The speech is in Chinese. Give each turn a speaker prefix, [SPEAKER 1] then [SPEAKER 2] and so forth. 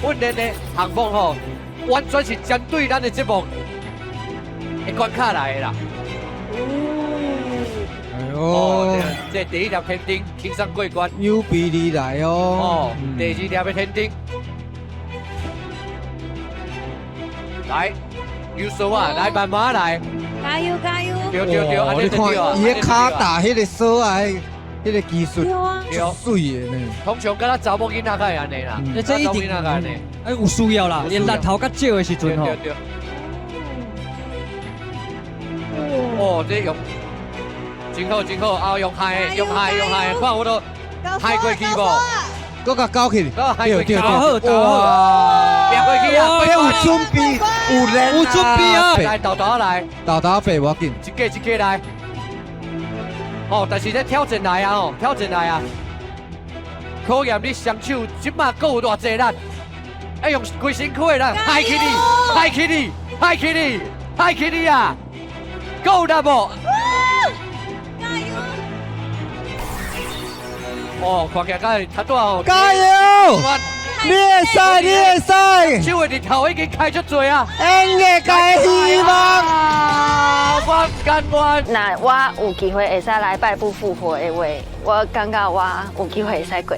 [SPEAKER 1] 训练的项目吼，完全是针对咱的节目的关卡来的啦。
[SPEAKER 2] 哎
[SPEAKER 1] 哦
[SPEAKER 2] 呦，，
[SPEAKER 1] 这第一粒天顶轻松过关。
[SPEAKER 2] 有比你来哦。
[SPEAKER 1] 哦，第二粒的天顶，来，优秀啊，来慢慢来，
[SPEAKER 3] 加油加油！
[SPEAKER 1] 对对对，安尼
[SPEAKER 2] 你
[SPEAKER 1] 就对啊。
[SPEAKER 2] 看伊个骹打迄个锁啊，迄个技术
[SPEAKER 3] 对啊，
[SPEAKER 1] 对
[SPEAKER 2] 水的呢。
[SPEAKER 1] 通常敢若查某囡仔较会安尼啦，
[SPEAKER 4] 这一定
[SPEAKER 1] 查某囡仔较安尼。
[SPEAKER 4] 哎，有需要啦，连力头较少的时阵吼
[SPEAKER 1] 对对，对。哦，这用真好真好，啊用嗨用嗨用嗨，看我都嗨过去无？
[SPEAKER 2] 搁甲搞起，
[SPEAKER 1] 啊嗨过去，
[SPEAKER 4] 打好打好，
[SPEAKER 2] 哇，
[SPEAKER 1] 变过去啊！
[SPEAKER 2] 哎有准备，有人
[SPEAKER 4] 有准备啊
[SPEAKER 1] 来豆豆来，
[SPEAKER 2] 豆豆飞无要紧，
[SPEAKER 1] 一个一个来。哦，但是这挑战来啊！哦，挑战来啊！考验你双手即马够有偌济力，要用规身躯的力，嗨起你，嗨起你，嗨起你，嗨起你啊！够力无？
[SPEAKER 3] 加油！
[SPEAKER 1] 哦，看起来敢差多哦。
[SPEAKER 2] 加油！
[SPEAKER 1] 我
[SPEAKER 2] 你会使，你会使，
[SPEAKER 1] 手的日头已经开出多啊！
[SPEAKER 2] 演艺界希望。
[SPEAKER 1] 啊，我甘愿。
[SPEAKER 5] 那我有机会会使来败不复活的话，我感觉我有机会会使过。